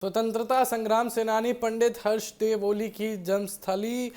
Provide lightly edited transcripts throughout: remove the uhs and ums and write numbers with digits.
स्वतंत्रता संग्राम सेनानी पंडित हर्षदेव ओली की जन्मस्थली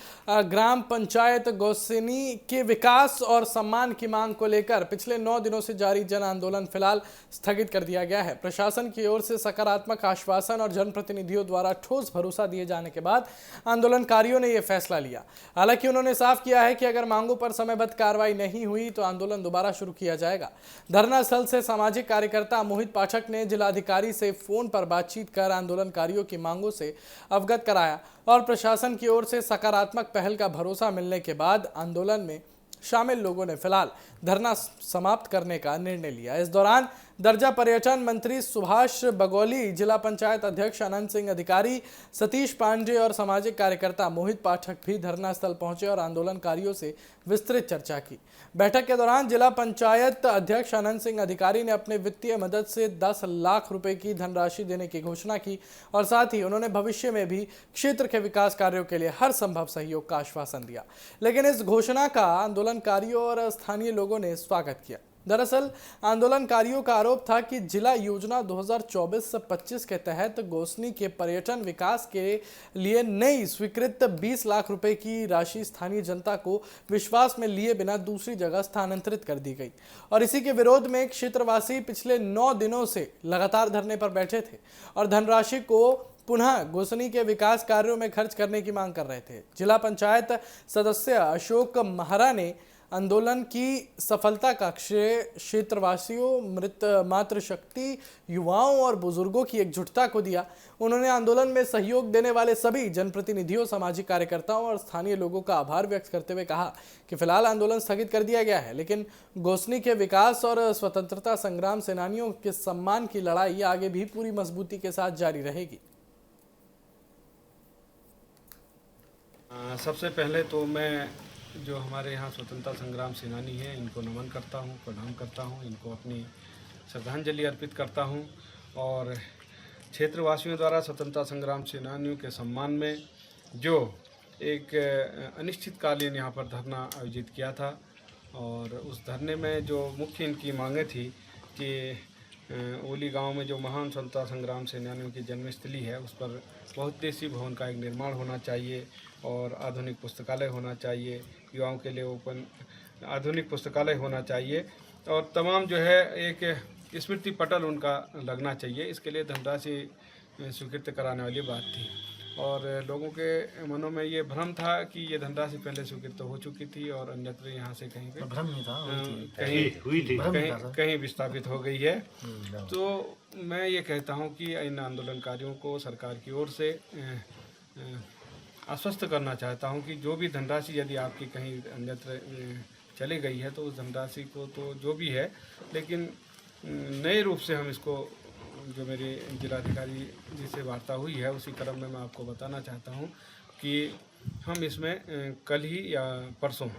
ग्राम पंचायत गौसिनी के विकास और सम्मान की मांग को लेकर पिछले 9 दिनों से जारी जन आंदोलन फिलहाल स्थगित कर दिया गया है। प्रशासन की ओर से सकारात्मक आश्वासन और जनप्रतिनिधियों द्वारा ठोस भरोसा दिए जाने के बाद आंदोलनकारियों ने यह फैसला लिया। हालांकि उन्होंने साफ किया है कि अगर मांगों पर समयबद्ध कार्रवाई नहीं हुई तो आंदोलन दोबारा शुरू किया जाएगा। धरना स्थल से सामाजिक कार्यकर्ता मोहित पाठक ने जिलाधिकारी से फोन पर बातचीत कर आंदोलनकारियों की मांगों से अवगत कराया और प्रशासन की ओर से सकारात्मक पहल का भरोसा मिलने के बाद आंदोलन में शामिल लोगों ने फिलहाल धरना समाप्त करने का निर्णय लिया। इस दौरान दर्जा पर्यटन मंत्री सुभाष बगौली, जिला पंचायत अध्यक्ष अनंत सिंह अधिकारी, सतीश पांडे और सामाजिक कार्यकर्ता मोहित पाठक भी धरना स्थल पहुंचे और आंदोलनकारियों से विस्तृत चर्चा की। बैठक के दौरान जिला पंचायत अध्यक्ष अनंत सिंह अधिकारी ने अपने वित्तीय मदद से 10 लाख रुपए की धनराशि देने की घोषणा की और साथ ही उन्होंने भविष्य में भी क्षेत्र के विकास कार्यों के लिए हर संभव सहयोग का आश्वासन दिया। लेकिन इस घोषणा का आंदोलनकारियों और स्थानीय लोगों ने स्वागत किया। दरअसल आंदोलनकारियों का आरोप था कि जिला योजना 2024-25 के तहत गौसिनी के पर्यटन विकास के लिए नई स्वीकृत 20 लाख रुपए की राशि स्थानीय जनता को विश्वास में लिए बिना दूसरी जगह स्थानांतरित कर दी गई और इसी के विरोध में क्षेत्रवासी पिछले 9 दिनों से लगातार धरने पर बैठे थे और धनराशि को पुनः गौसिनी के विकास कार्यों में खर्च करने की मांग कर रहे थे। जिला पंचायत सदस्य अशोक महरा ने आंदोलन की सफलता का श्रेय क्षेत्रवासियों, मृत मातृशक्ति, युवाओं और बुजुर्गों की एकजुटता को दिया। उन्होंने आंदोलन में सहयोग देने वाले सभी जनप्रतिनिधियों, सामाजिक कार्यकर्ताओं और स्थानीय लोगों का आभार व्यक्त करते हुए कहा कि फिलहाल आंदोलन स्थगित कर दिया गया है, लेकिन गौसिनी के विकास और स्वतंत्रता संग्राम सेनानियों के सम्मान की लड़ाई आगे भी पूरी मजबूती के साथ जारी रहेगी। सबसे पहले तो मैं जो हमारे यहाँ स्वतंत्रता संग्राम सेनानी हैं इनको नमन करता हूँ, प्रणाम करता हूँ, इनको अपनी श्रद्धांजलि अर्पित करता हूँ और क्षेत्रवासियों द्वारा स्वतंत्रता संग्राम सेनानियों के सम्मान में जो एक अनिश्चितकालीन यहाँ पर धरना आयोजित किया था और उस धरने में जो मुख्य इनकी मांगें थी कि ओली गांव में जो महान स्वतंत्रता संग्राम सेनानियों की जन्मस्थली है उस पर बहुउद्देशीय भवन का एक निर्माण होना चाहिए और आधुनिक पुस्तकालय होना चाहिए, युवाओं के लिए ओपन आधुनिक पुस्तकालय होना चाहिए और तमाम जो है एक स्मृति पटल उनका लगना चाहिए। इसके लिए धनराशि स्वीकृत कराने वाली बात थी और लोगों के मनों में ये भ्रम था कि ये धनराशि पहले स्वीकृत हो चुकी थी और अन्यत्र यहाँ से कहीं पे भ्रम नहीं था, कहीं विस्थापित हो गई है। तो मैं ये कहता हूँ कि इन आंदोलनकारियों को सरकार की ओर से आश्वस्त करना चाहता हूँ कि जो भी धनराशि यदि आपकी कहीं अन्यत्र चली गई है तो उस धनराशि को तो जो भी है, लेकिन नए रूप से हम इसको जो मेरे जिलाधिकारी जी से वार्ता हुई है उसी क्रम में मैं आपको बताना चाहता हूँ कि हम इसमें कल ही या परसों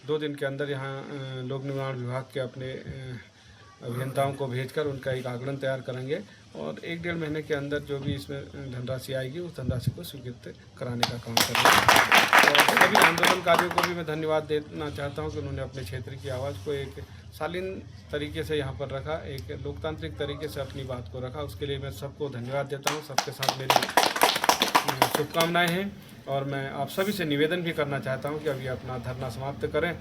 2 दिन के अंदर यहाँ लोक निर्माण विभाग के अपने अभियंताओं को भेजकर उनका एक आकलन तैयार करेंगे और 1-1.5 महीने के अंदर जो भी इसमें धनराशि आएगी उस धनराशि को स्वीकृत कराने का काम करेंगे। और सभी आंदोलनकारियों को भी मैं धन्यवाद देना चाहता हूं कि उन्होंने अपने क्षेत्र की आवाज़ को एक शालीन तरीके से यहाँ पर रखा, एक लोकतांत्रिक तरीके से अपनी बात को रखा। उसके लिए मैं सबको धन्यवाद देता हूँ। सबके साथ मेरी शुभकामनाएँ हैं और मैं आप सभी से निवेदन भी करना चाहता हूँ कि अभी अपना धरना समाप्त करें